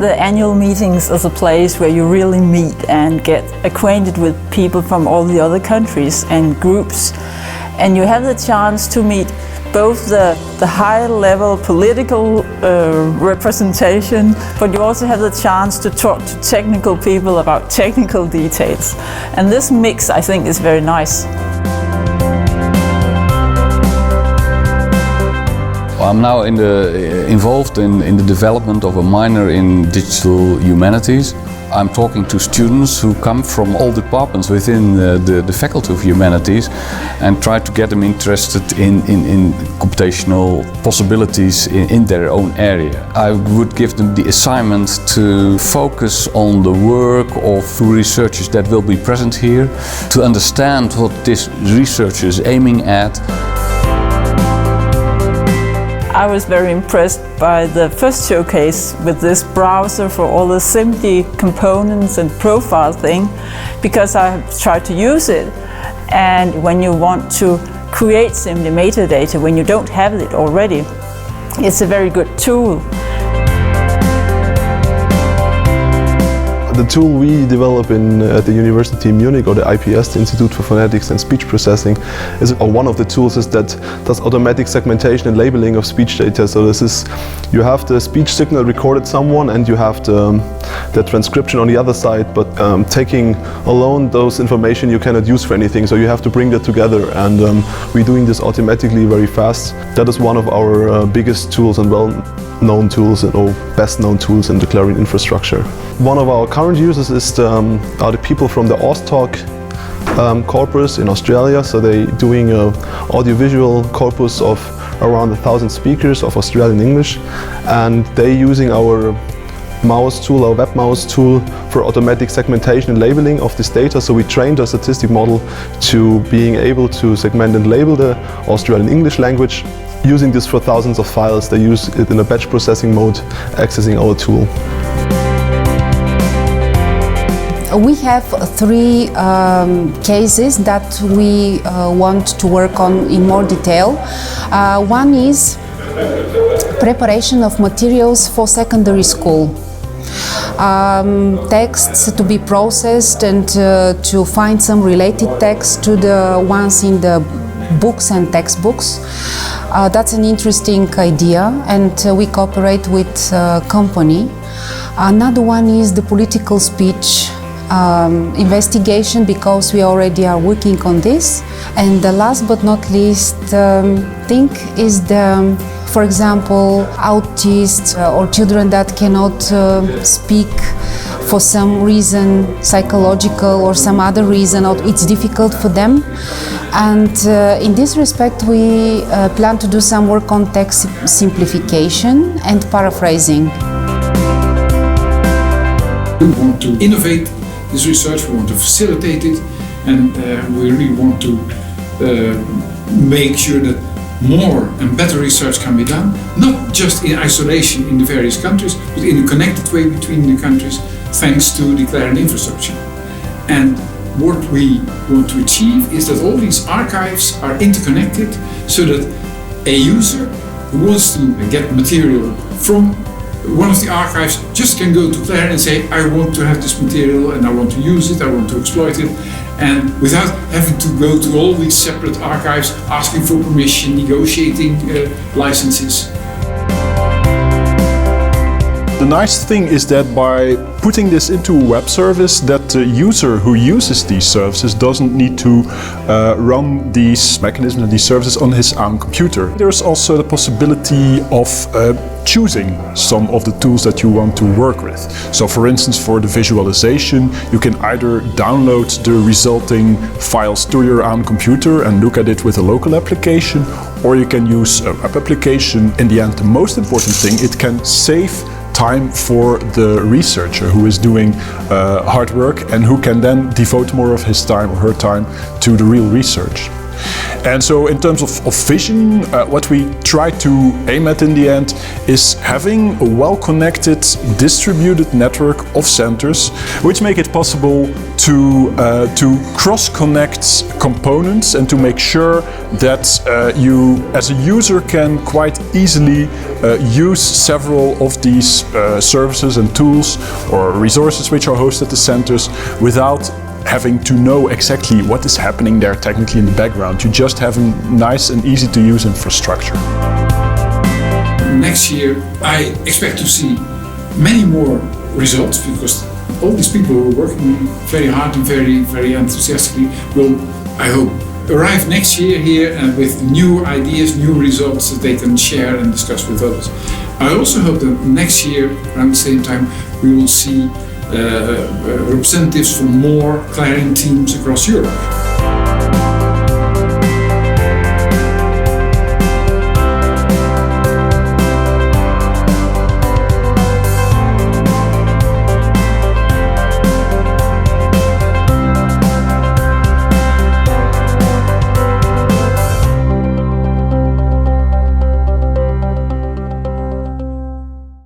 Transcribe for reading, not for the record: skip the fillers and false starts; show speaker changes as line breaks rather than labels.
the annual meetings as a place where you really meet and get acquainted with people from all the other countries and groups. And you have the chance to meet both the high-level political representation, but you also have the chance to talk to technical people about technical details. And this mix, I think, is very nice.
I'm now involved in the development of a minor in digital humanities. I'm talking to students who come from all departments within the Faculty of Humanities and try to get them interested in computational possibilities in their own area. I would give them the assignment to focus on the work of researchers that will be present here, to understand what this research is aiming at.
I was very impressed by the first showcase with this browser for all the SIMD components and profile thing, because I have tried to use it. And when you want to create SIMD metadata, when you don't have it already, it's a very good tool.
The tool we develop at the University in Munich, or the IPS, the Institute for Phonetics and Speech Processing, one of the tools that does automatic segmentation and labeling of speech data. So you have the speech signal recorded someone and you have the transcription on the other side, but taking alone those information you cannot use for anything, so you have to bring that together, and we're doing this automatically very fast. That is one of our biggest tools and well-known tools, or best-known tools in the CLARIN infrastructure. One of our current users are the people from the AusTalk corpus in Australia. So they're doing an audiovisual corpus of around 1,000 speakers of Australian English, and they're using our mouse tool, our web mouse tool, for automatic segmentation and labeling of this data. So we trained a statistic model to being able to segment and label the Australian English language. Using this for thousands of files, they use it in a batch processing mode, accessing our tool.
We have three cases that we want to work on in more detail. One is preparation of materials for secondary school. Texts to be processed and to find some related texts to the ones in the books and textbooks. That's an interesting idea, and we cooperate with a company. Another one is the political speech investigation, because we already are working on this. And the last but not least thing is for example, autists or children that cannot speak for some reason, psychological or some other reason, or it's difficult for them. And in this respect, we plan to do some work on text simplification and paraphrasing.
We want to innovate this research, we want to facilitate it, and we really want to make sure that more and better research can be done, not just in isolation in the various countries, but in a connected way between the countries, thanks to the CLARIN infrastructure. And what we want to achieve is that all these archives are interconnected, so that a user who wants to get material from one of the archives just can go to CLARIN and say, I want to have this material and I want to use it, I want to exploit it, and without having to go to all these separate archives, asking for permission, negotiating licenses.
The nice thing is that by putting this into a web service, that the user who uses these services doesn't need to run these mechanisms and these services on his own computer. There's also the possibility of choosing some of the tools that you want to work with. So for instance, for the visualization, you can either download the resulting files to your own computer and look at it with a local application, or you can use a web application. In the end, the most important thing, it can save time for the researcher who is doing hard work and who can then devote more of his time or her time to the real research. And so in terms of vision, what we try to aim at in the end is having a well-connected, distributed network of centers which make it possible to cross-connect components and to make sure that you as a user can quite easily use several of these services and tools or resources which are hosted at the centers without having to know exactly what is happening there technically in the background. You just have a nice and easy to use infrastructure.
Next year I expect to see many more results, because all these people who are working very hard and very enthusiastically will, I hope, arrive next year here and with new ideas, new results that they can share and discuss with others. I also hope that next year, around the same time, we will see representatives from more CLARIN teams across Europe.